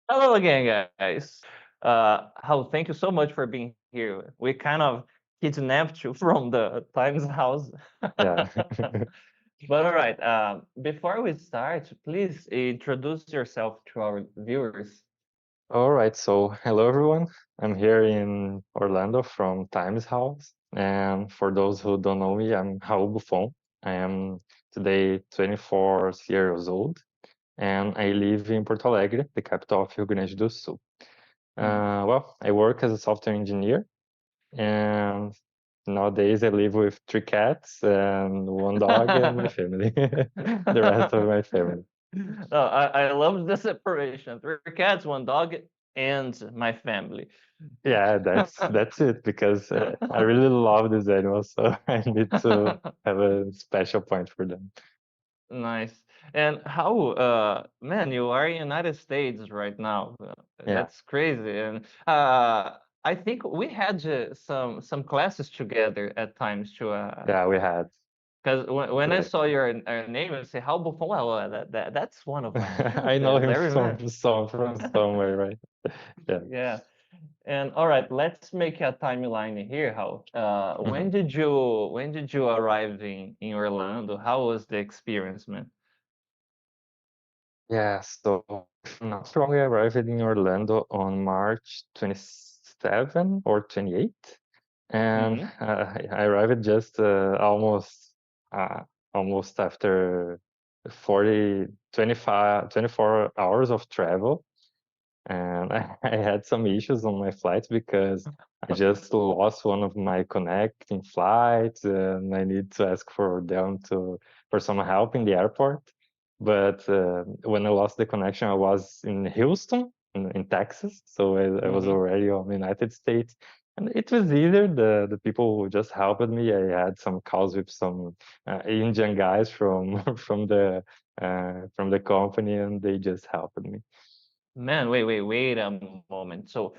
Hello again, guys. How thank you so much for being here. We kind of kidnapped you from the Times house. Yeah. But all right, before we start, please introduce yourself to our viewers. All right. So, hello everyone. I'm here in Orlando from Times House. And for those who don't know me, I'm Raul Buffon. I am today 24 years old, and I live in Porto Alegre, the capital of Rio Grande do Sul. Mm. I work as a software engineer, and nowadays I live with three cats and one dog and my family, the rest of my family. No, I love the separation. Three cats, one dog, and my family. Yeah, that's it because I really love these animals, so I need to have a special point for them. Nice. And how, man, you are in United States right now. Yeah, That's crazy. And I think we had some classes together at times too. yeah, we had. Because when I Like, saw your name, I say, "How Buffon?" Well, that's one of my I know students. him I remember. from somewhere, right? Yeah. Yeah. And all right, let's make a timeline here. How? Mhm. When did you arrive in Orlando? How was the experience, man? Yeah, so not so long I arrived in Orlando on March 27 or 28, and Mm-hmm. I arrived just uh, almost after 40, 25, 24 hours of travel. And I had some issues on my flight because I just lost one of my connecting flights, and I need to ask for them to for some help in the airport. But when I lost the connection, I was in Houston, in Texas, so I was Mm-hmm. already on the United States, and it was easier. The people who just helped me. I had some calls with some Indian guys from from the company, and they just helped me. Man, wait a moment. So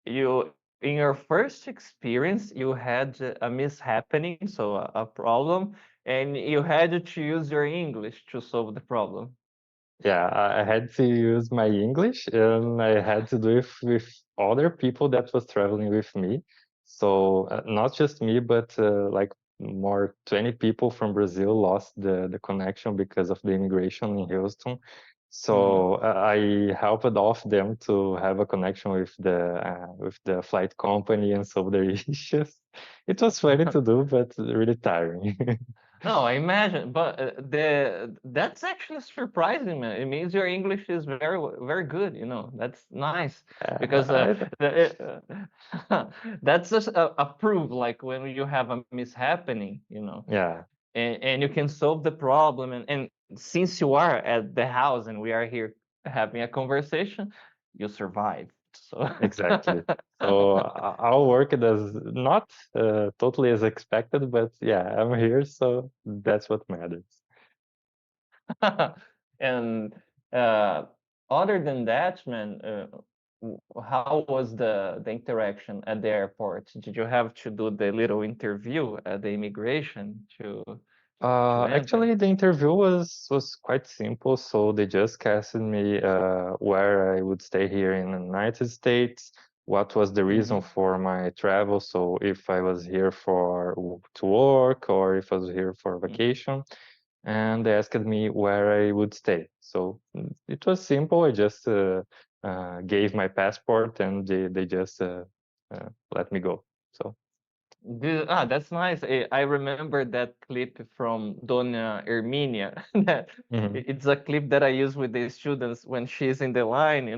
you, in your first experience, you had a mishappening, so a problem, and you had to use your English to solve the problem. Yeah, I had to use my English, and I had to do it with other people that was traveling with me. So not just me, but like more 20 people from Brazil lost the connection because of the immigration in Houston. Mm-hmm. So I helped off them to have a connection with the flight company and solve their issues. It was funny to do, but really tiring. No, I imagine, but the that's actually surprising, man. It means your English is very good. That's nice because I, that's just a proof. Like when you have a mishappening, yeah. and you can solve the problem. And since you are at the house and we are here having a conversation, you survived. So Exactly. So our work does not totally as expected, but yeah, I'm here, so that's what matters. and uh, other than that, man, how was the interaction at the airport? Did you have to do the little interview at the immigration to enter? Actually, the interview was quite simple. So they just asked me where I would stay here in the United States, what was the reason Mm-hmm. for my travel, so if I was here to work or if I was here for vacation, and they asked me where I would stay. So it was simple. I just gave my passport, and they just let me go. So That's nice. I remember that clip from Dona Herminia. That mhm. it's a clip that I use with the students when she's in the line.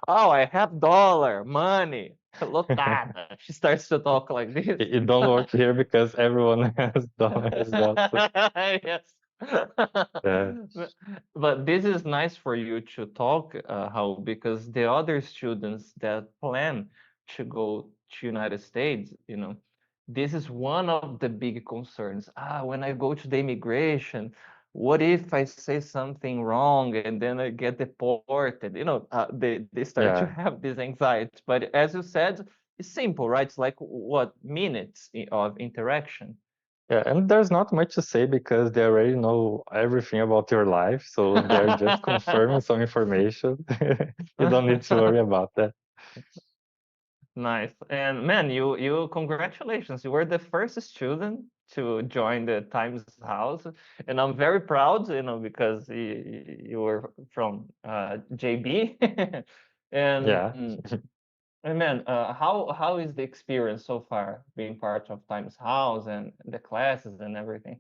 Oh, I have dollar, money, lotada. She starts to talk like this. It don't work here because everyone has dollars as well. So, Yes. yeah, But this is nice for you to talk, how because the other students that plan to go to United States, this is one of the big concerns. When I go to the immigration, what if I say something wrong and then I get deported? They start to yeah, have this anxiety. But as you said, it's simple, right? It's like what minutes of interaction. Yeah, and there's not much to say because they already know everything about your life, so they're just confirming some information. You don't need to worry about that. Nice. And man, you congratulations. You were the first student to join the Times House, and I'm very proud, because you were from JB. and Yeah. and man, how is the experience so far being part of Times House and the classes and everything?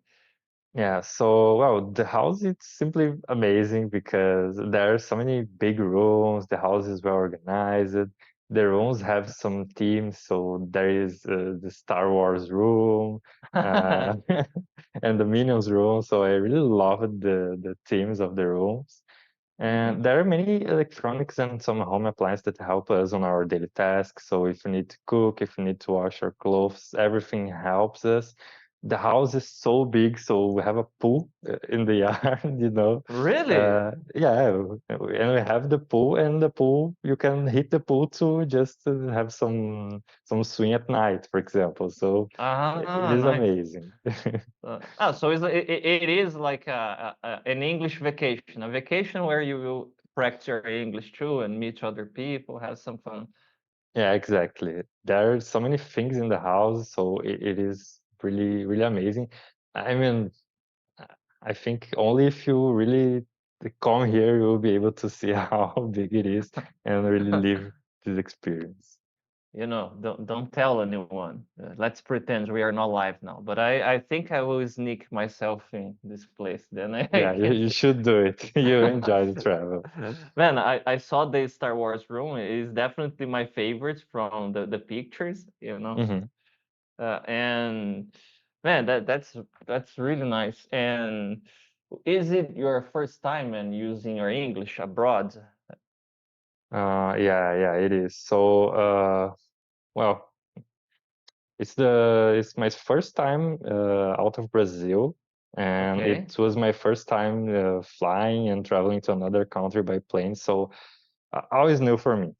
Yeah, so well, the house is simply amazing because there are so many big rooms. The house is well organized. The rooms have some themes, so there is the Star Wars room uh, and the Minions room. So I really loved the themes of the rooms. Mhm. And there are many electronics and some home appliances that help us on our daily tasks. So if we need to cook, if we need to wash our clothes, everything helps us. The house is so big, so we have a pool in the yard. Really? Yeah, and we have the pool, and the pool you can hit the pool to just have some swing at night, for example. So it Ah, is nice. amazing. So it is like an English vacation, a vacation where you will practice your English too and meet other people, have some fun. Yeah, exactly. There are so many things in the house, so it is really, really amazing. I mean, I think only if you really come here, you will be able to see how big it is and really live this experience. Don't tell anyone. Let's pretend we are not live now. But I think I will sneak myself in this place. Then I Yeah, can you see. should do it. You enjoy the travel. Man, I saw the Star Wars room. It is definitely my favorite from the pictures. Hmm. And man, that's really nice. And is it your first time in using your English abroad? Yeah, it is. So, well, it's my first time out of Brazil, and Okay. it was my first time flying and traveling to another country by plane. So always new for me.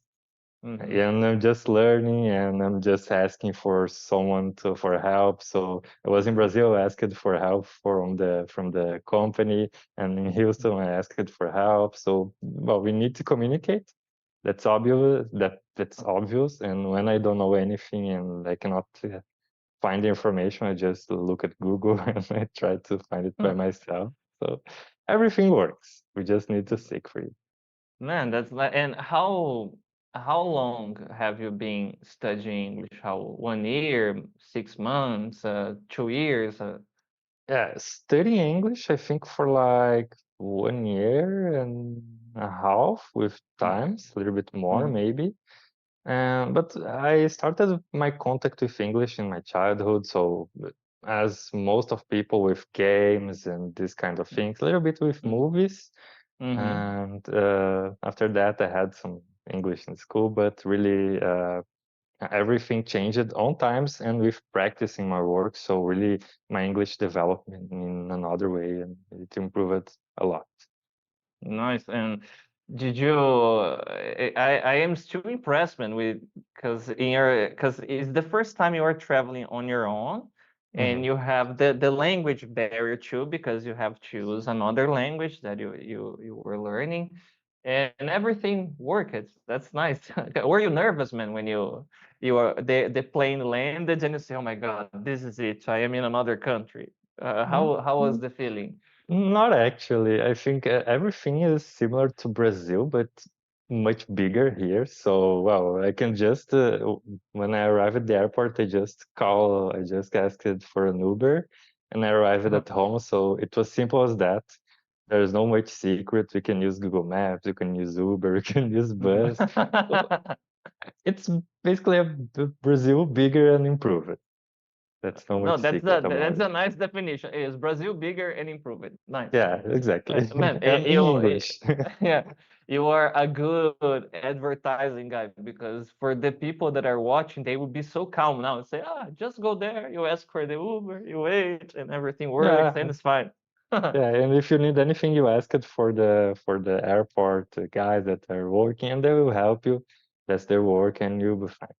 Mm-hmm. And I'm just learning, and I'm just asking for someone for help. So I was in Brazil, I asked for help from the company, and in Houston I asked for help. So well, we need to communicate. That's obvious. That's obvious. And when I don't know anything and I cannot find the information, I just look at Google and I try to find it by myself. So everything works. We just need to seek for it. Man, that's like, and how long have you been studying English? How 1 year, 6 months, 2 years? Yeah, studying English, I think for like 1 year and a half with times, a little bit more Mm-hmm. maybe. But I started my contact with English in my childhood, so as most of people with games and this kind of things, a little bit with movies. Mm-hmm. And after that, I had some English in school, but really everything changed on times and with practicing my work. So really, my English developed in another way, and it improved a lot. Nice. And did you? I am still impressed, man, with because it's the first time you are traveling on your own, and Hmm. you have the language barrier too, because you have to choose another language that you were learning, and everything worked. That's nice. Were you nervous, man, when you are the plane landed and you say, "Oh my God, this is it. I am in another country." How was the feeling? Not actually. I think everything is similar to Brazil, but much bigger here. So, well, I can just, when I arrive at the airport, I just asked for an Uber and I arrived at home. So it was simple as that. There's no much secret. We can use Google Maps, you can use Uber, you can use bus. So it's basically Brazil bigger and improved. That's no No, much secret about that's it. a nice definition. Is Brazil bigger and improve it? Nice. Yeah, exactly. Man, And in English. yeah, you are a good advertising guy because for the people that are watching, they would be so calm now and say, just go there. You ask for the Uber, you wait, and everything works, Yeah, and it's fine. yeah. And if you need anything, you ask it for the airport guys that are working, and they will help you. That's their work, and you'll be fine.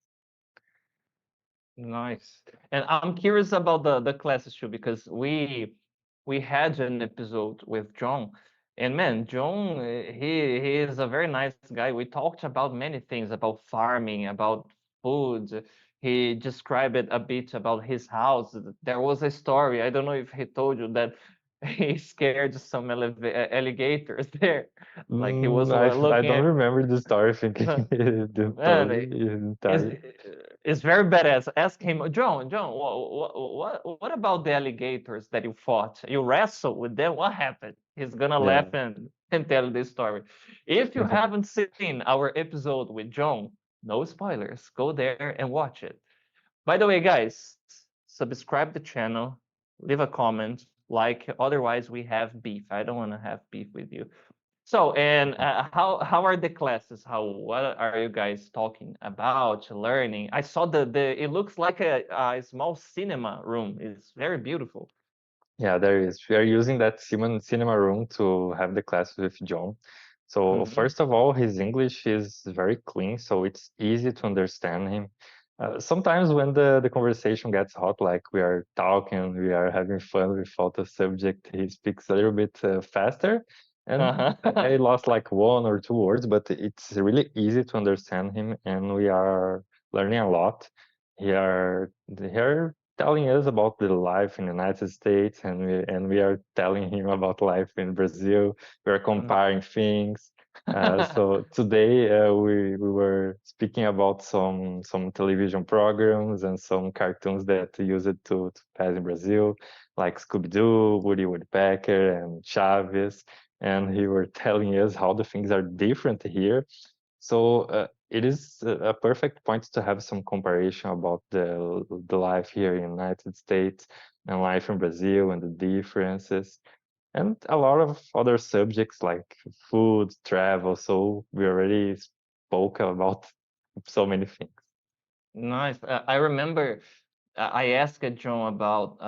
Nice. And I'm curious about the classes too, because we had an episode with John, and man, John, he is a very nice guy. We talked about many things, about farming, about food. He described it a bit about his house. There was a story. I don't know if he told you that he scared some alligators there. Like he was I looking don't at. remember the story. I think he didn't tell Man, me. He didn't tell is you. is very badass. Ask him, John, what about the alligators that you fought? You wrestled with them? What happened? He's gonna Yeah. laugh and tell this story. If you haven't seen our episode with John, no spoilers. Go there and watch it. By the way, guys, subscribe the channel, leave a comment, like. Otherwise, we have beef. I don't want to have beef with you. So, and how are the classes? What are you guys talking about? Learning? I saw the it looks like a small cinema room. It's very beautiful. Yeah, there is. We are using that cinema room to have the class with John. So Mhm. first of all, his English is very clean, so it's easy to understand him. Sometimes when the conversation gets hot, like we are talking, we are having fun without the subject, he speaks a little bit faster, and I Uh-huh. lost like one or two words, but it's really easy to understand him, and we are learning a lot. Here telling us about the life in the United States, and we are telling him about life in Brazil. We are comparing things. So today we were speaking about some television programs and some cartoons that use it to pass in Brazil, like Scooby-Doo, Woody Woodpecker, and Chaves. And he were telling us how the things are different here. So it is a perfect point to have some comparison about the life here in the United States and life in Brazil and the differences, and a lot of other subjects like food, travel. So we already spoke about so many things. Nice. I remember I asked John about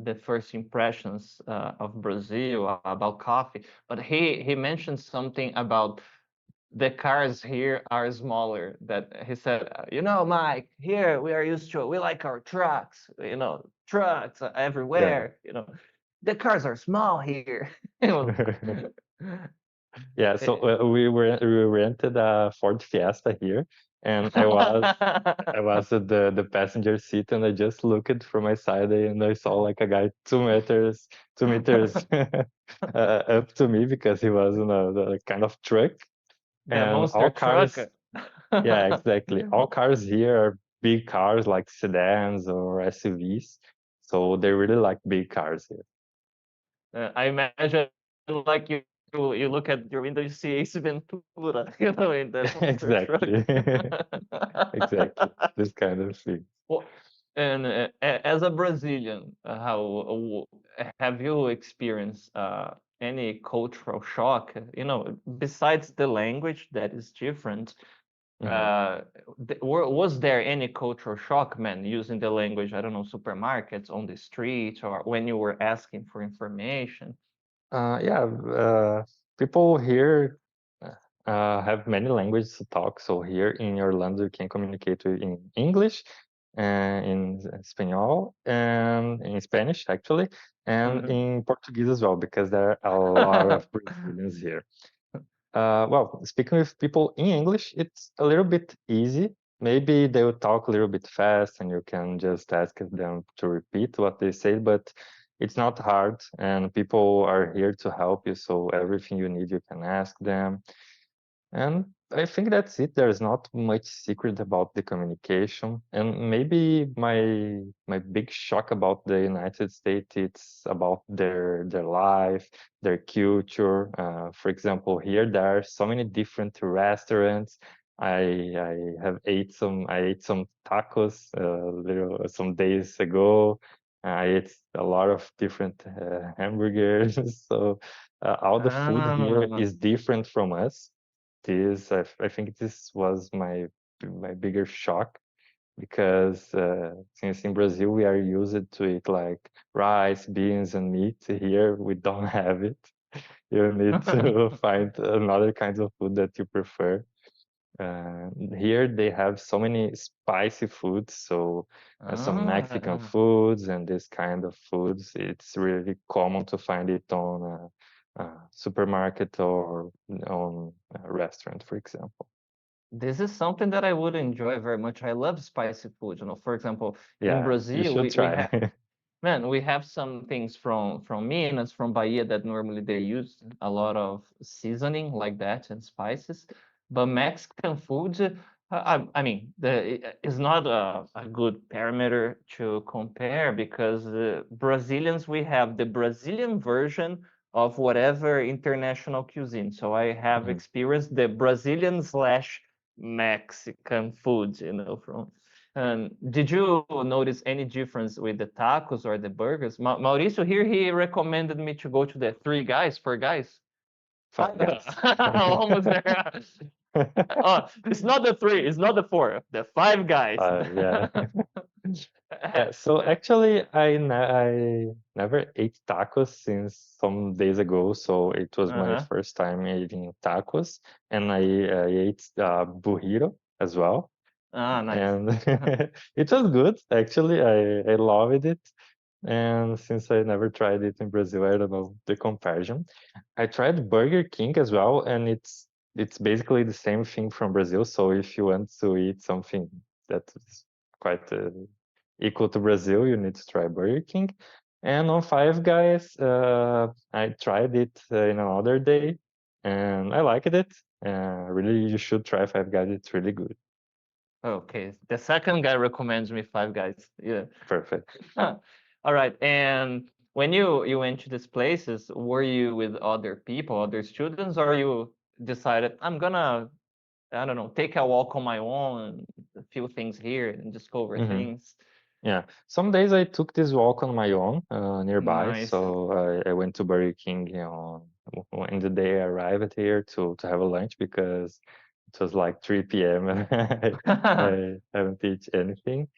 the first impressions of Brazil, about coffee, but he mentioned something about the cars here are smaller. That he said, Mike, here we are used to, we like our trucks, trucks Yeah. everywhere, the cars are small here. It was- Yeah, so we rented a Ford Fiesta here, and I was at the passenger seat, and I just looked from my side, and I saw like a guy 2 meters up to me because he was in a kind of truck, The and monster truck. yeah, exactly. All cars here are big cars like sedans or SUVs, so they really like big cars here. I imagine like you look at your window, you see Ace Ventura, in the monster truck. Exactly. Exactly. This kind of thing. Well, and as a Brazilian, have you experienced any cultural shock? Besides the language that is different, Mhm. was there any cultural shock, man, using the language? I don't know, supermarkets, on the street, or when you were asking for information? Yeah, people here have many languages to talk. So here in Orlando, you can communicate in English, in Espanol, and in Spanish, actually, and Mhm. in Portuguese as well, because there are a lot of Brazilians here. Well, speaking with people in English, it's a little bit easy. Maybe they will talk a little bit fast and you can just ask them to repeat what they say, but it's not hard and people are here to help you. So everything you need, you can ask them. And I think that's it. There's not much secret about the communication. And maybe my big shock about the United States, it's about their life, their culture. For example, here there are so many different restaurants. I ate some tacos some days ago. I ate a lot of different hamburgers. So all the food here Ah, is different from us. I think this was my bigger shock because since in Brazil we are used to eat like rice, beans, and meat. Here we don't have it. You need to find another kinds of food that you prefer. Here they have so many spicy foods, so some Mexican Ah, foods and this kind of foods. It's really common to find it on a supermarket or on a restaurant, for example. this is something that I would enjoy very much. I love spicy food. You know, for example, in Yeah, you Brazil, should we try. have man, we have some things from Minas, from Bahia that normally they use a lot of seasoning like that and spices. But Mexican food, I mean, it's not a good parameter to compare because Brazilians, we have the Brazilian version of whatever international cuisine. So I have Mhm. experienced the Brazilian slash Mexican food, you know, from did you notice any difference with the tacos or the burgers? Mauricio here, he recommended me to go to the three guys, four guys. Five guys. Almost there. Oh, it's not the three, it's not the four, the five guys. Yeah. Yeah, so actually, I never ate tacos since some days ago. So it was my Uh-huh. first time eating tacos, and I ate burrito as well, Ah, nice. and it was good. Actually, I loved it. And since I never tried it in Brazil, I don't know the comparison. I tried Burger King as well, and it's basically the same thing from Brazil. So if you want to eat something that is quite equal to Brazil, you need to try Burger King. And on Five Guys, I tried it in another day, and I liked it. Really, you should try Five Guys. It's really good. Okay, the second guy recommends me five guys. Yeah. Perfect. All right. And when you went to these places, were you with other people, other students, or you decided I'm gonna, I don't know, take a walk on my own and a few things here and discover Hmm. things? Yeah, some days I took this walk on my own nearby. Nice. So I went to Burger King, in the day I arrived here to have a lunch because it was like 3 p.m. and I haven't eaten anything.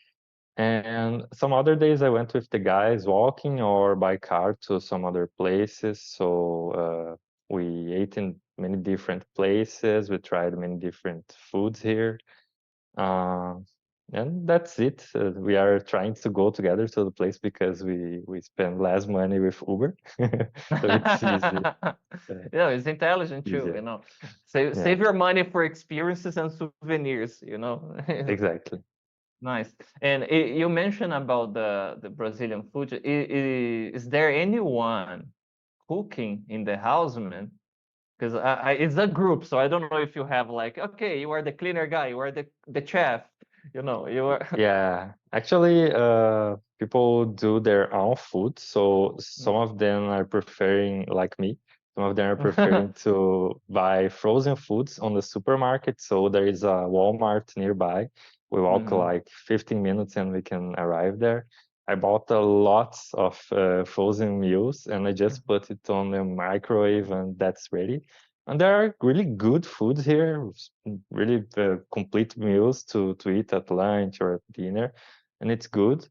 And some other days I went with the guys walking or by car to some other places. So we ate in many different places. We tried many different foods here. Um, and that's it. We are trying to go together to the place because we spend less money with Uber, so it's easy. Yeah, it's intelligent too, Easier. you know. Save Yeah, your money for experiences and souvenirs, you know. exactly. Nice. And you mentioned about the Brazilian food. Is there anyone cooking in the house, man? Because it's a group, so I don't know if you have like, okay, you are the cleaner guy, you are the chef, you know, you are. Yeah, actually, people do their own food. So some of them are preferring, like me, some of them are preferring to buy frozen foods on the supermarket. So there is a Walmart nearby. We walk Mhm. like 15 minutes and we can arrive there. I bought a lot of frozen meals and I just put it on the microwave and that's ready. And there are really good foods here, really complete meals to eat at lunch or at dinner, and it's good.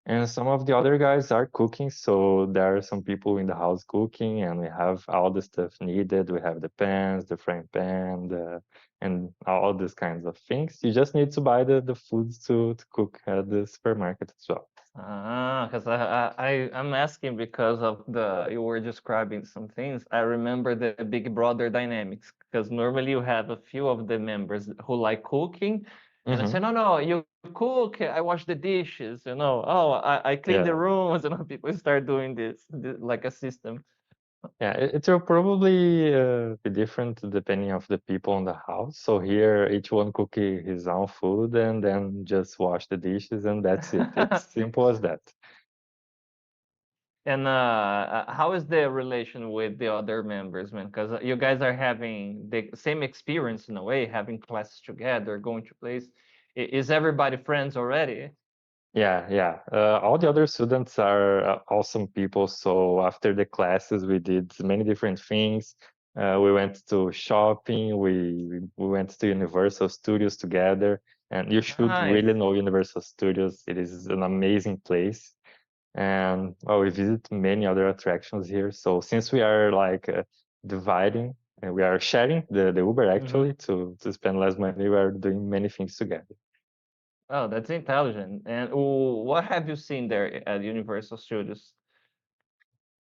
And some of the other guys are cooking, so there are some people in the house cooking, and we have all the stuff needed. We have the pans, the frying pan, and all these kinds of things. You just need to buy the foods to cook at the supermarket as well. Ah, because I'm asking because of the you were describing some things. I remember the Big Brother dynamics because normally you have a few of the members who like cooking, and I Hmm. say, no, no, you cook, I wash the dishes, you know. Oh, I clean the Yeah. rooms, you know. People start doing this like a system. Yeah, it will probably be different depending of the people in the house. So here, each one cook his own food and then just wash the dishes, and that's it. It's simple as that. And how is the relation with the other members, man? Because you guys are having the same experience in a way, having classes together, going to place. Is everybody friends already? Yeah, yeah. All the other students are awesome people. So after the classes, we did many different things. We went to shopping. We went to Universal Studios together. And you should really Nice. know Universal Studios. It is an amazing place. And well, we visit many other attractions here. So since we are like dividing we are sharing the Uber Mhm. actually to spend less money. We are doing many things together. Oh, that's intelligent. And what have you seen there at Universal Studios?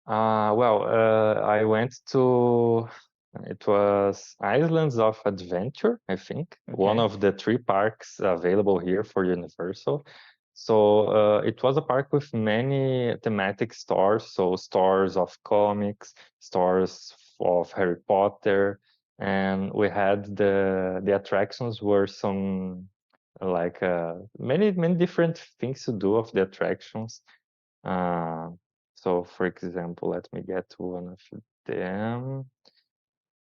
Well, I went to, it was Islands of Adventure, I think, one Okay. of the 3 parks available here for Universal. So it was a park with many thematic stores, so stores of comics, stores of Harry Potter, and we had the attractions were some like many different things to do of the attractions. Uh, so, for example, let me get to one of them.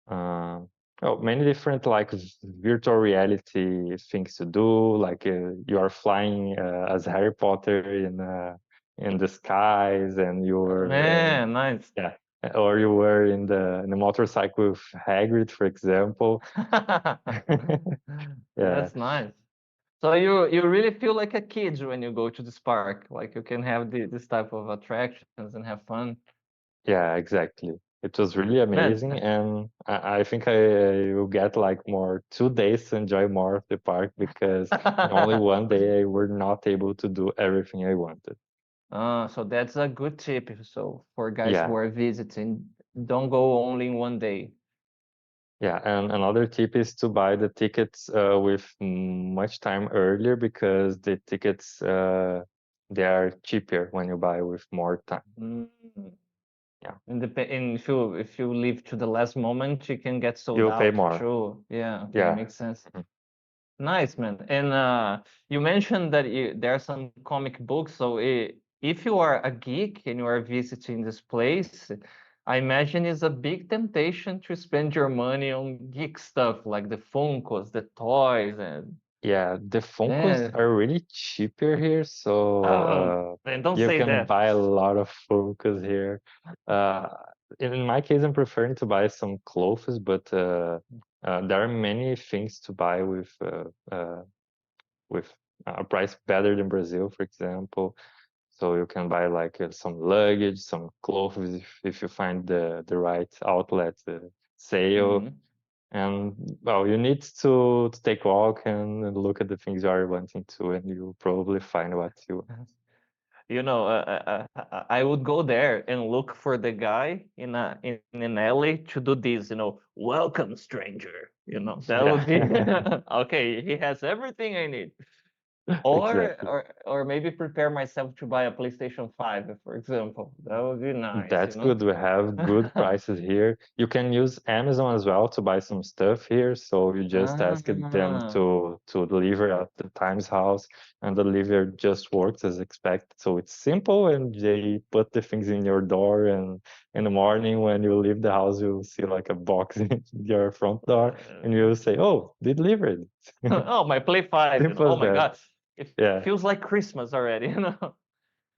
Uh, oh, many different like virtual reality things to do. Like you are flying as Harry Potter in the skies, and Man, nice. yeah, or you were in the motorcycle with Hagrid, for example. Yeah. That's nice. So you really feel like a kid when you go to this park. Like you can have this type of attractions and have fun. Yeah, exactly. It was really Man. amazing, and I think I will get like more 2 days to enjoy more of the park because in only one day I were not able to do everything I wanted. So that's a good tip. So for guys who Yeah, are visiting, don't go only in one day. yeah, and another tip is to buy the tickets with much time earlier because the tickets they are cheaper when you buy with more time. Mm. Yeah, And if you leave to the last moment, you can get sold you'll pay out more. too. Yeah, okay, Yeah. makes sense. Mhm. Nice, man. And you mentioned that there are some comic books. So if you are a geek and you are visiting this place, I imagine it's a big temptation to spend your money on geek stuff like the Funkos, the toys, and Yeah, the Funkos yeah. are really cheaper here, so Then don't you say can that. buy a lot of Funkos here. Uh, in my case, I'm preferring to buy some clothes, but there are many things to buy with a price better than Brazil, for example. So you can buy like some luggage, some clothes if you find the right outlet sale. Mhm. And well, you need to take a walk and look at the things you are wanting to, and you'll probably find what you want. I would go there and look for the guy in an alley to do this. Welcome, stranger. That would be Yeah, okay. He has everything I need. Or, exactly. or or maybe prepare myself to buy a PlayStation 5, for example. That would be nice. That's good. We have good prices here. You can use Amazon as well to buy some stuff here. So you just ask them Ah, to deliver at the Times house, and the delivery just works as expected. So it's simple, and they put the things in your door. And in the morning, when you leave the house, you'll see like a box in your front door, and you'll say, "Oh, they delivered." oh, my Play 5. Simple Oh as my that. God, it Yeah, feels like Christmas already.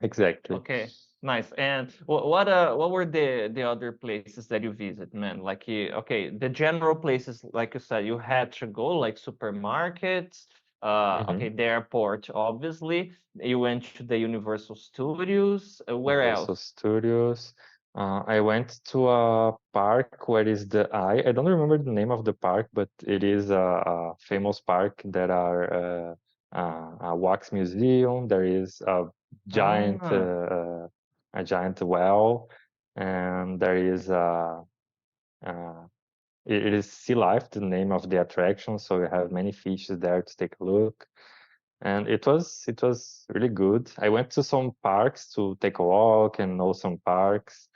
exactly. Okay, nice. And what were the other places that you visit, man? Like okay, the general places, like you said, you had to go, like supermarkets, okay, Mhm. the airport, obviously. You went to the Universal Studios. Where Universal else? Studios. I went to a park where is the Eye. I don't remember the name of the park, but it is a famous park that are a wax museum. There is giant Ah, a giant well, and there is uh, it is Sea Life, the name of the attraction. So you have many fishes there to take a look, and it was really good. I went to some parks to take a walk and know some parks.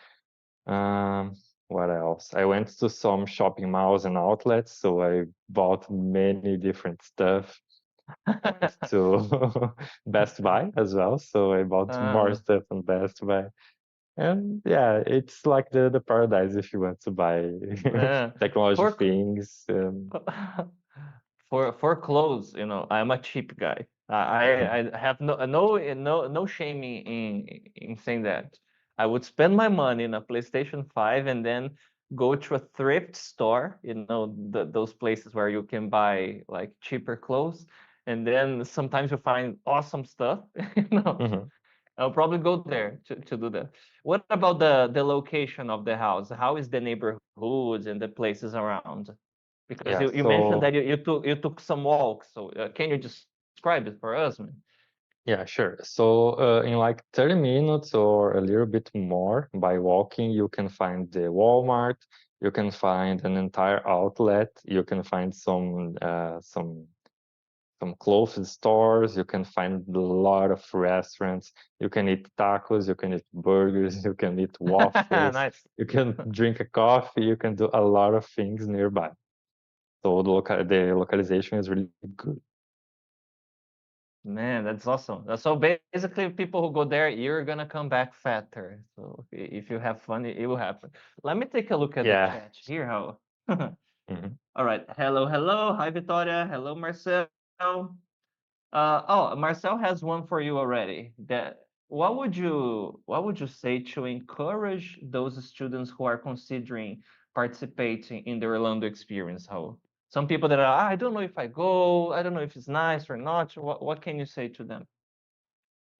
Um, what else? I went to some shopping malls and outlets, so I bought many different stuff. I went to Best Buy as well, so I bought more uh, stuff on Best Buy. And yeah, it's like the paradise if you want to buy yeah. technology For things. for clothes, I'm a cheap guy. Mhm, I have no shame in saying that. I would spend my money in a PlayStation 5 and then go to a thrift store, those places where you can buy like cheaper clothes, and then sometimes you find awesome stuff, you know. mhm. I'll probably go there to do that. What about the location of the house? How is the neighborhoods and the places around? Because Yeah, you mentioned so that you took some walks. So can you describe it for us, man? yeah, sure. So in like 30 minutes or a little bit more by walking, you can find the Walmart, you can find an entire outlet, you can find some clothes stores, you can find a lot of restaurants, you can eat tacos, you can eat burgers, you can eat waffles, Nice. you can drink a coffee, you can do a lot of things nearby. So the localization is really good. Man, that's awesome. So basically, people who go there, you're gonna come back fatter. So if you have fun, it will happen. Let me take a look at the Yeah. chat here. How? Mhm. All right. Hello, hello. Hi, Victoria. Hello, Marcel. Oh, Marcel has one for you already. That what would you say to encourage those students who are considering participating in the Orlando experience? How some people that are, "Ah, I don't know if I go, I don't know if it's nice or not. What can you say to them?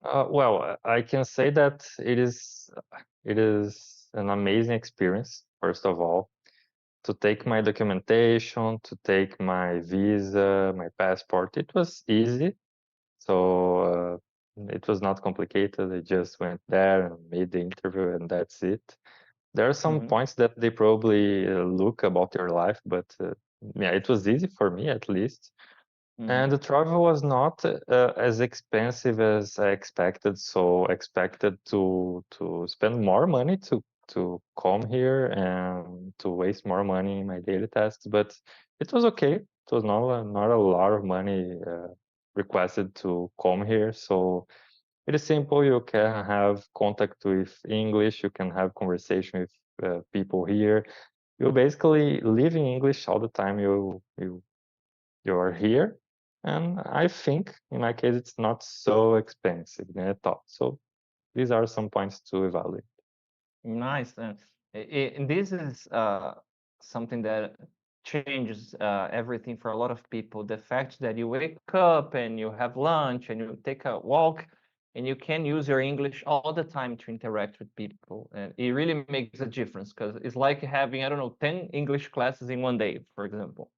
Well, I can say that it is an amazing experience, first of all, to take my documentation, to take my visa, my passport. It was easy, so it was not complicated. I just went there and made the interview, and that's it. There are some Mhm, points that they probably look about your life, but yeah, it was easy for me at least. And mhm, the travel was not as expensive as I expected, so expected to spend more money to come here and to waste more money in my daily tasks, but it was okay. It was not a lot of money requested to come here, so it is simple. You can have contact with English, you can have conversation with people here. You basically live in English all the time you are here. And I think in my case, it's not so expensive than I thought. So these are some points to evaluate. nice. And this is something that changes everything for a lot of people. The fact that you wake up and you have lunch and you take a walk and you can use your English all the time to interact with people. And it really makes a difference because it's like having, I don't know, 10 English classes in one day, for example.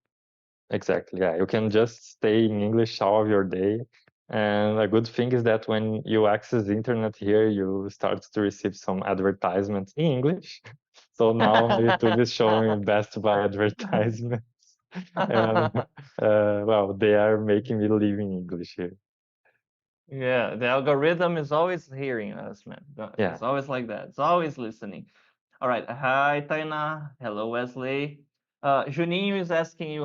Exactly. Yeah, you can just stay in English all of your day. And a good thing is that when you access the internet here, you start to receive some advertisements in English. So now my YouTube is showing Best Buy advertisements. And well, they are making me live in English here. Yeah, the algorithm is always hearing us, man. Yeah. It's always like that. It's always listening. All right. Hi, Taina. Hello, Wesley. Juninho is asking you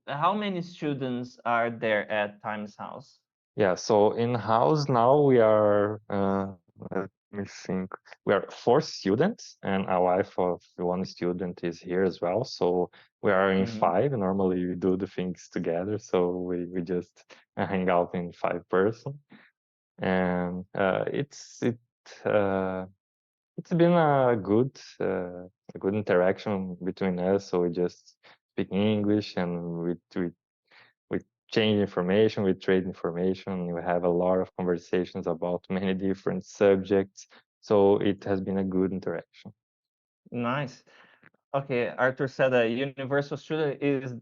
how many students are there at Times House? Yeah, so in house now we are, let me think, we are four students, and a wife of one student is here as well. So we are in Mhm. five. Normally we do the things together, so we just hang out in five person, and uh, it's been a good interaction between us. So we just speak English, and we change information, we trade information, we have a lot of conversations about many different subjects. So it has been a good interaction. Nice. Okay, Arthur said a universal student is,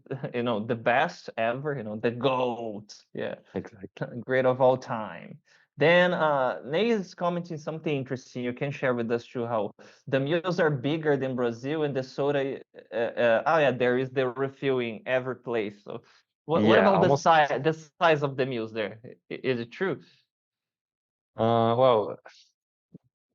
the best ever, the GOAT. Yeah, Exactly. great of all time. Then Ney is commenting something interesting. You can share with us too how the meals are bigger than Brazil and the soda. Oh yeah, there is the refueling every place. So what Yeah, about the almost. size of the meals there? Is it true? Well,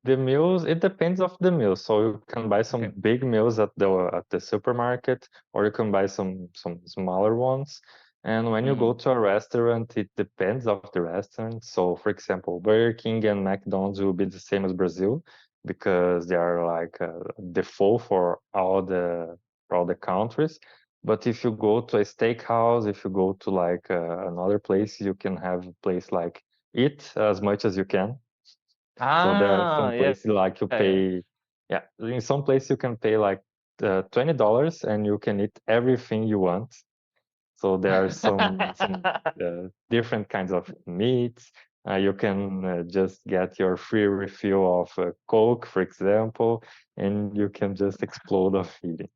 the meals, it depends of the meals. So you can buy some Okay. big meals at the supermarket, or you can buy some smaller ones. And when you go Mm. to a restaurant, it depends of the restaurant. So for example, Burger King and McDonald's will be the same as Brazil because they are like default for all the countries. But if you go to a steakhouse, if you go to like another place, you can have a place like eat as much as you can. So there are Ah, some yeah, places like you yeah. pay, yeah, in some places you can pay like $20 and you can eat everything you want. So there are some different kinds of meats. You can just get your free refill of Coke, for example, and you can just explode of eating.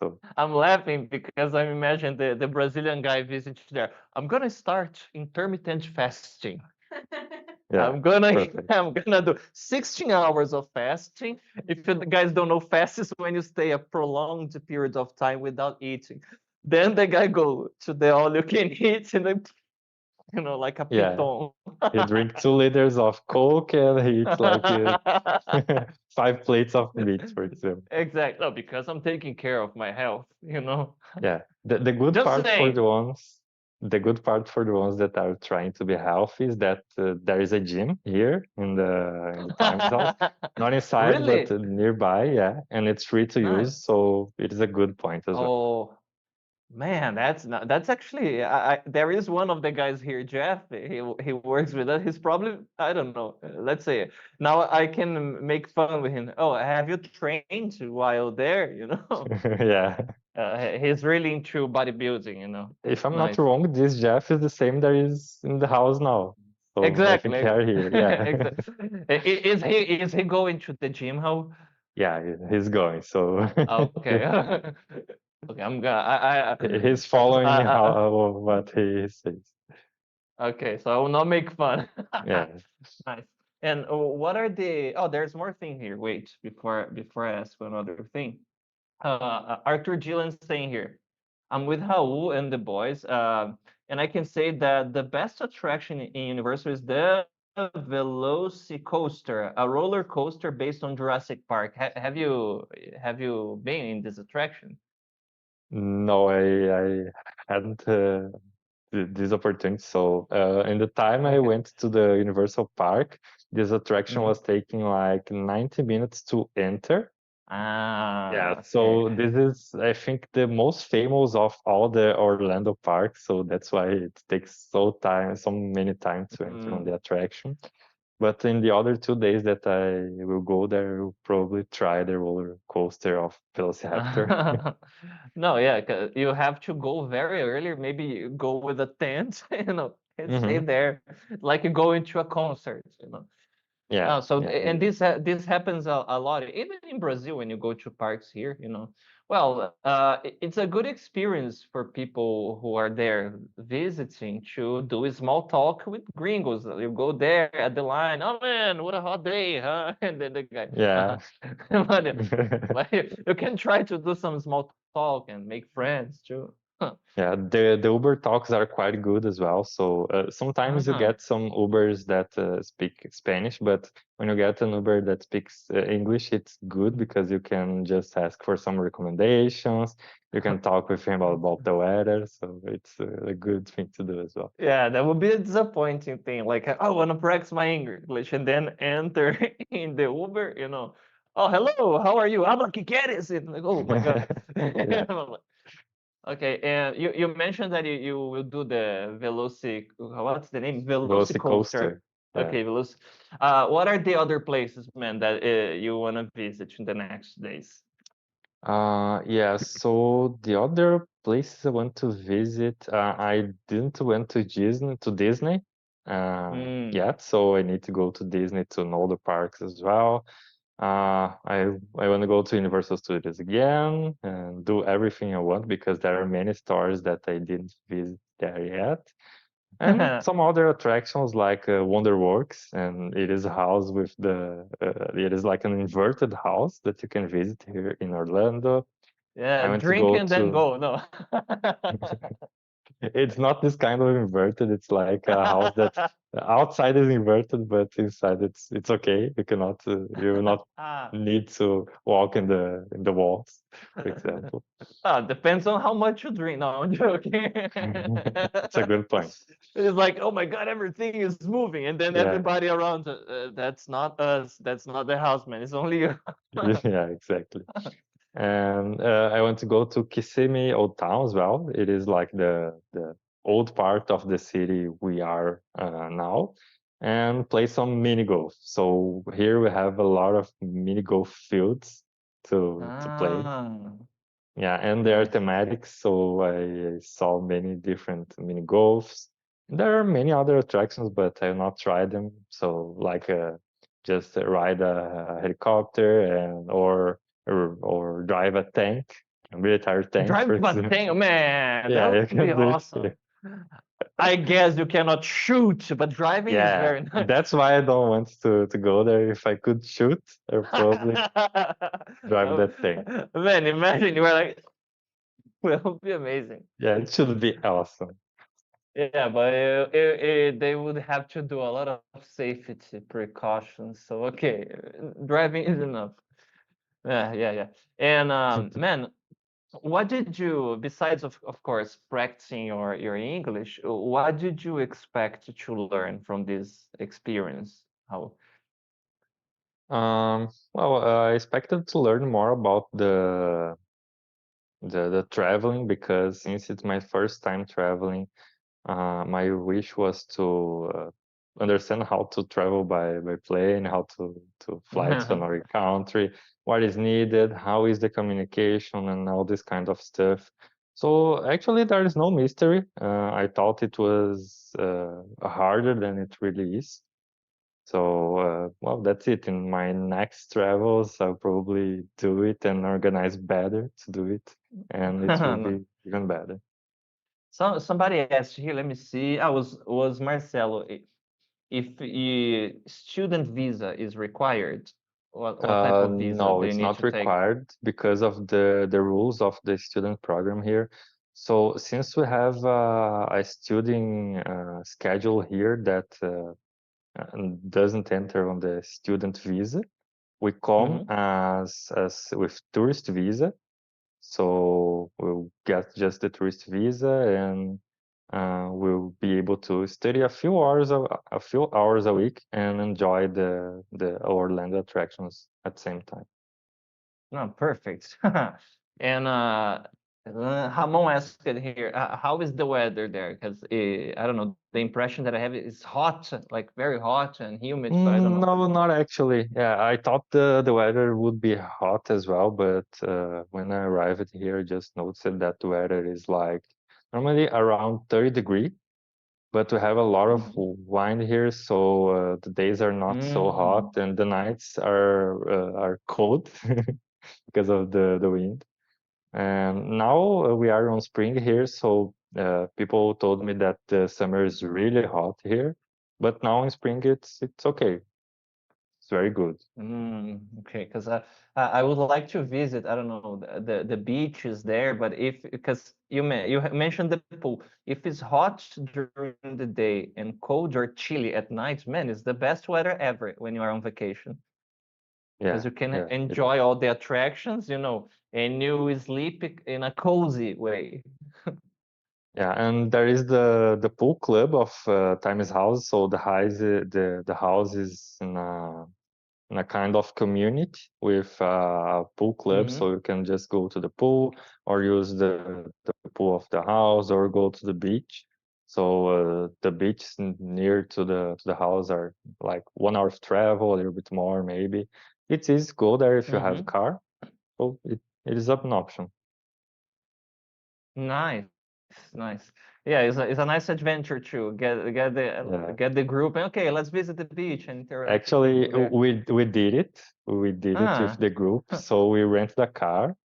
So I'm laughing because I imagine the Brazilian guy visiting there. I'm gonna start intermittent fasting. yeah, perfect. I'm gonna do 16 hours of fasting. If you guys don't know, fast is when you stay a prolonged period of time without eating. Then the guy go to the all you can eat and then, like a Yeah, piton. he drink 2 liters of Coke and he eats like 5 plates of meat, for example. Exactly. No, because I'm taking care of my health, Yeah, the good Just part for saying. the ones that are trying to be healthy is that there is a gym here in the Times House, not inside but Really? nearby, yeah, and it's free to Nice. use, so it is a good point as well. Oh, man, that's actually there is one of the guys here, Jeff. He works with us. He's probably, I don't know. Let's say now I can make fun with him. Oh, have you trained while there? Yeah, He's really into bodybuilding. if I'm not Nice. wrong, this Jeff is the same that is in the house now, so I think Exactly. they are here. Yeah, Is he going to the gym? How? yeah, he's going, so Okay. Okay, I'm gonna. he's following I, how what he says. okay, so I will not make fun. Yeah. Nice. And what are the? Oh, there's more thing here. Wait, before I ask another thing. Arthur Gillen's saying here, I'm with Raul and the boys, and I can say that the best attraction in Universal is the Velocicoaster, a roller coaster based on Jurassic Park. Have you been in this attraction? No, I hadn't this opportunity. So in the time I Okay. went to the Universal Park, this attraction Mhm. was taking like 90 minutes to enter. Yeah, Ah, okay. so this is, I think, the most famous of all the Orlando parks. So that's why it takes so many times to enter on Mm. the attraction. But in the other 2 days that I will go there, I will probably try the roller coaster of Velociraptor. No, yeah, you have to go very early. Maybe you go with a tent, and stay Hmm. there, like you go into a concert. Yeah, So yeah, and this happens a lot, even in Brazil when you go to parks here. Well, it's a good experience for people who are there visiting to do a small talk with gringos. You go there at the line. Oh man, what a hot day, huh? And then the guy, yeah. but, but you can try to do some small talk and make friends too. Yeah, the Uber talks are quite good as well. So sometimes you Ah. get some Ubers that speak Spanish, but when you get an Uber that speaks English, it's good because you can just ask for some recommendations. You can talk with him about the weather, so it's a good thing to do as well. Yeah, that would be a disappointing thing. Like, I want to practice my English and then enter in the Uber. Oh, hello, how are you? Habla que quieres? And like, oh my God. Yeah, Okay, and you mentioned that you will do the what's the name? Velocicoaster. Velocicoaster. Yeah. Okay, what are the other places, man, that you want to visit in the next days? Yeah, so the other places I want to visit, I didn't went to Disney Mm. yet, so I need to go to Disney to know the parks as well. I want to go to Universal Studios again and do everything I want because there are many stores that I didn't visit there yet. And some other attractions like Wonderworks, and it is a house it is like an inverted house that you can visit here in Orlando. Yeah, I went to drink go and then to, go. No. it's not this kind of inverted, it's like a house that outside is inverted, but inside it's okay. You will not Ah. need to walk in the walls, for example. Depends on how much you drink. No, I'm joking. It's a good point. It's like, oh my God, everything is moving, and then Yeah. everybody around. That's not us. That's not the houseman. It's only you. Yeah, exactly. And I want to go to Kissimmee Old Town as well. It is like the old part of the city we are now, and play some mini golf. So here we have a lot of mini golf fields to play. Ah, Yeah, and they are nice. thematic, so I saw many different mini golfs. There are many other attractions, but I have not tried them. So like just ride a helicopter and or drive a tank, a military tank, Drive for a example. tank, man, Yeah, that you would be can do it awesome. here. I guess you cannot shoot, but driving is Yeah, very nice. that's why I don't want to go there. If I could shoot, I'd probably drive that tank. Man, imagine you were like, will be amazing. Yeah, it should be awesome. Yeah, but they would have to do a lot of safety precautions. So okay, driving is enough. Yeah. And man, what did you, besides of course practicing your English, what did you expect to learn from this experience? How? Well, I expected to learn more about the traveling, because since it's my first time traveling, my wish was to understand how to travel by plane, how to fly to another country, what is needed, how is the communication, and all this kind of stuff. So actually, there is no mystery. I thought it was harder than it really is. So, well, that's it. In my next travels, I'll probably do it and organize better to do it, and it will be even better. So somebody asked here. Let me see. I was Marcelo. If student visa is required, what type of visa No, do you it's need not to take? required because of the rules of the student program here. So since we have a student schedule here that doesn't enter on the student visa, we come Mhm. as with tourist visa. So we'll get just the tourist visa, and we'll be able to study a few hours a week and enjoy the Orlando attractions at the same time. No, perfect. And Ramon asked it here, how is the weather there? Because I don't know, the impression that I have is hot, like very hot and humid, but I don't know. No, not actually. Yeah, I thought the weather would be hot as well, but when I arrived here, I just noticed that the weather is like normally around 30 degree, but we have a lot of Mhm. wind here, so the days are not so hot, Mm. and the nights are cold because of the wind. And now we are on spring here, so people told me that the summer is really hot here, but now in spring it's okay. It's very good. Okay, because I would like to visit. I don't know the beaches there, but if because you mentioned the pool. If it's hot during the day and cold or chilly at night, man, it's the best weather ever when you are on vacation because Yeah, you can yeah, it is. enjoy all the attractions, and you sleep in a cozy way. Yeah, and there is the pool club of Times House. So the house is in a kind of community with a pool club, Hmm. so you can just go to the pool or use the pool of the house or go to the beach. So the beach near to the house are like 1 hour of travel, a little bit more maybe. It is go there if you have a Hmm. car. So it is an option. Nice, nice. Yeah, it's a nice adventure too. Yeah. Get the group and okay, let's visit the beach and interact with Actually, people there. we did it. We did it with Ah, the group. So we rented a car.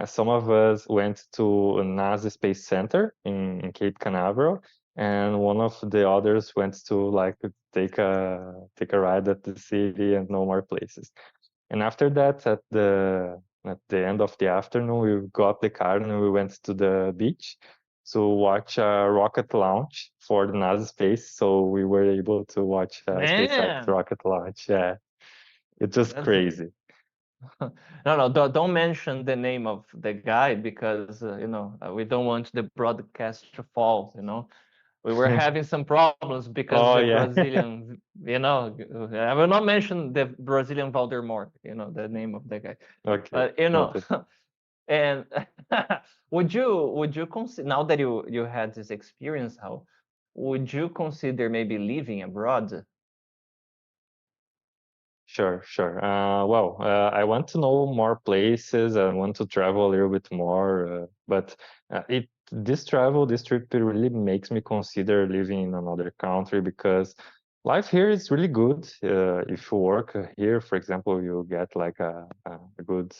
Some of us went to NASA Space Center in Cape Canaveral, and one of the others went to like take a ride at the city and know more places. And after that, at the end of the afternoon, we got the car and we went to the beach to watch a rocket launch for the NASA space. So we were able to watch SpaceX man, rocket launch. Yeah, it was that's crazy. no, don't mention the name of the guy because we don't want the broadcast to fall. We were having some problems because Oh the yeah. Brazilian, I will not mention the Brazilian Valdemar, the name of the guy. Okay, But noted. and would you consider now that you had this experience, how would you consider maybe living abroad? Sure, sure. Well, I want to know more places. I want to travel a little bit more, but this trip, it really makes me consider living in another country because life here is really good. If you work here, for example, you get like a good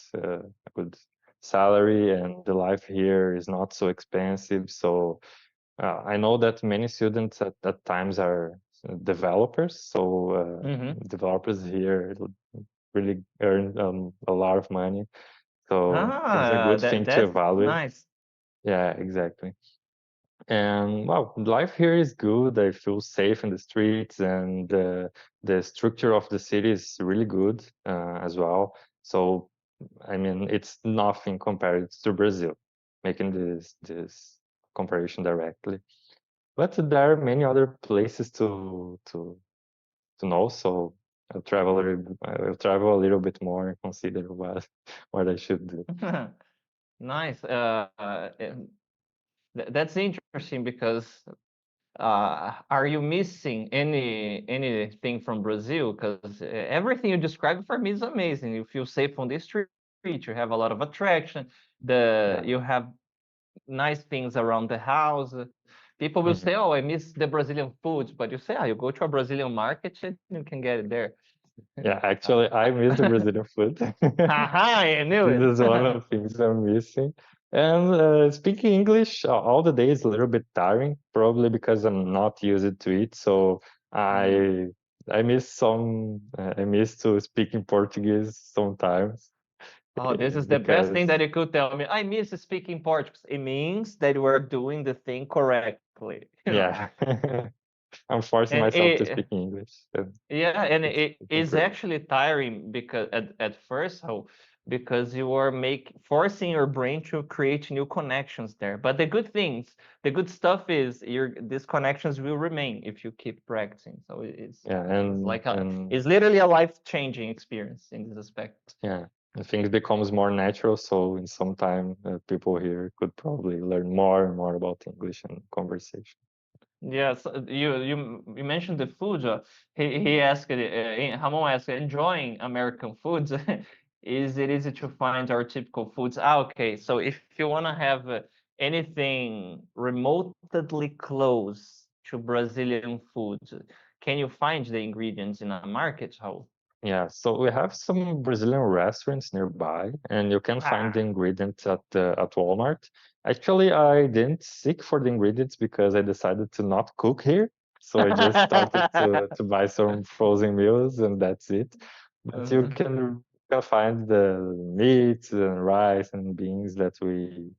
salary, and the life here is not so expensive. So I know that many students at times are developers, so developers here really earn a lot of money. So it's a good thing to That's evaluate. nice. Yeah, exactly. And well, life here is good. I feel safe in the streets, and the structure of the city is really good as well. So, I mean, it's nothing compared to Brazil, making this comparison directly. But there are many other places to know, so I'll travel a little bit more and consider what I should do. Nice. That's interesting because are you missing anything from Brazil? Because everything you described for me is amazing. You feel safe on the street. You have a lot of attraction. Yeah. You have nice things around the house. People will Mhm. say, "Oh, I miss the Brazilian food," but you say, "Ah, you go to a Brazilian market and you can get it there." Yeah, actually, I miss the Brazilian food. Haha, I knew This it. is one of the things I'm missing. And speaking English all the day is a little bit tiring, probably because I'm not used to it. So Mm. I miss I miss to speak in Portuguese sometimes Oh, this is the best thing because that you could tell me. I miss speaking Portuguese. It means that you are doing the thing correctly, yeah, I'm forcing And myself to speak English. And yeah, and it's it it's is improving. actually tiring because at first, how because you are forcing your brain to create new connections there. But the good stuff is these connections will remain if you keep practicing. So Yeah, it's like and it's literally a life-changing experience in this aspect. yeah, and things becomes more natural. So in some time, people here could probably learn more and more about English and conversation. Yes, you mentioned the food. He asked, Ramon asked, enjoying American foods. Is it easy to find our typical foods? Ah, okay. So if you want to have anything remotely close to Brazilian food, can you find the ingredients in a market? How? Yeah, so we have some Brazilian restaurants nearby, and you can find the Ah. ingredients at Walmart. Actually, I didn't seek for the ingredients because I decided to not cook here. So I just started to buy some frozen meals, and that's it. But you Mhm. can find the meat and rice and beans that we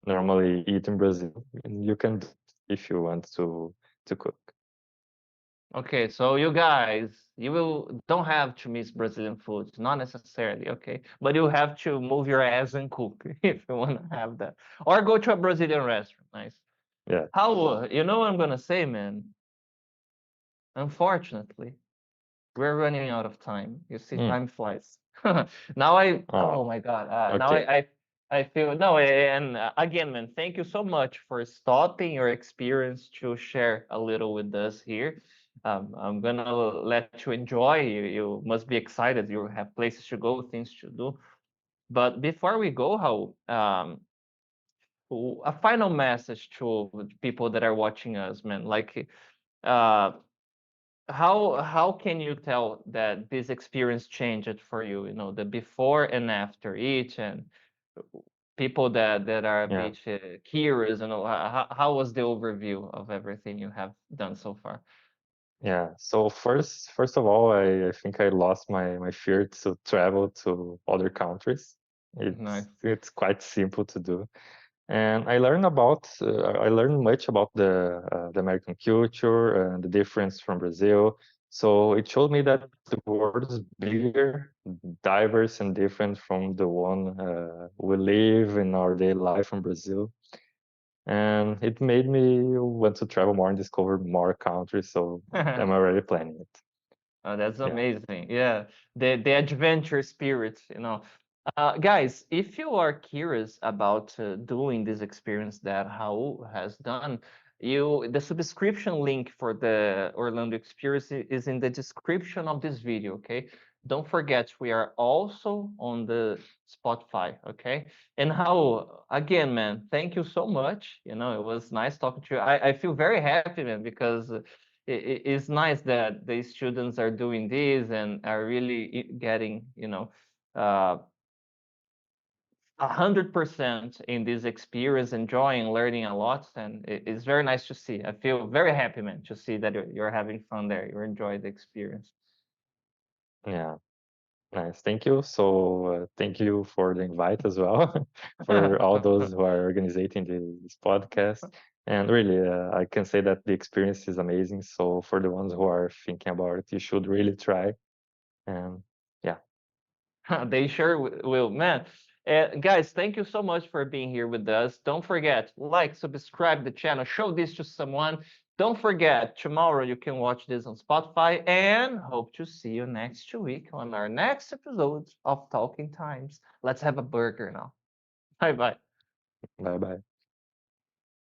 normally eat in Brazil. And you can do it if you want to cook. Okay, so you guys, you will don't have to miss Brazilian food, not necessarily, okay? But you have to move your ass and cook if you want to have that. Or go to a Brazilian restaurant. Nice. Yeah. How, you know what I'm gonna say, man? Unfortunately, we're running out of time. You see, Mm. time flies. Now oh Oh, my God. Now okay. I feel, no, and again, man, thank you so much for stopping your experience to share a little with us here. I'm gonna let you enjoy. You must be excited. You have places to go, things to do. But before we go, a final message to people that are watching us, man. Like, uh, how can you tell that this experience changed for you? You know, the before and after each, and people that are a Yeah. bit curious. You know, how was the overview of everything you have done so far? Yeah. So first of all, I think I lost my fear to travel to other countries. Nice. It's quite simple to do, and I learned much about the American culture and the difference from Brazil. So it showed me that the world is bigger, diverse, and different from the one we live in our daily life in Brazil. And it made me want to travel more and discover more countries. So I'm already planning it. Oh, that's Yeah. amazing. Yeah, the adventure spirit, you know. Guys, if you are curious about doing this experience that Raul has done, the subscription link for the Orlando experience is in the description of this video, okay? Don't forget, we are also on the Spotify, okay? And Raul, again, man, thank you so much. You know, it was nice talking to you. I feel very happy, man, because it's nice that the students are doing this and are really getting, you know, 100% in this experience, enjoying, learning a lot, and it's very nice to see. I feel very happy, man, to see that you're having fun there. You enjoy the experience. Yeah, nice. Thank you. So thank you for the invite as well, for all those who are organizing this podcast. And really, I can say that the experience is amazing. So for the ones who are thinking about it, you should really try. And yeah. They sure will, man. Guys, thank you so much for being here with us. Don't forget, like, subscribe the channel, show this to someone. Don't forget, tomorrow you can watch this on Spotify, and hope to see you next week on our next episode of Talking Times. Let's have a burger now. Bye bye. Bye bye.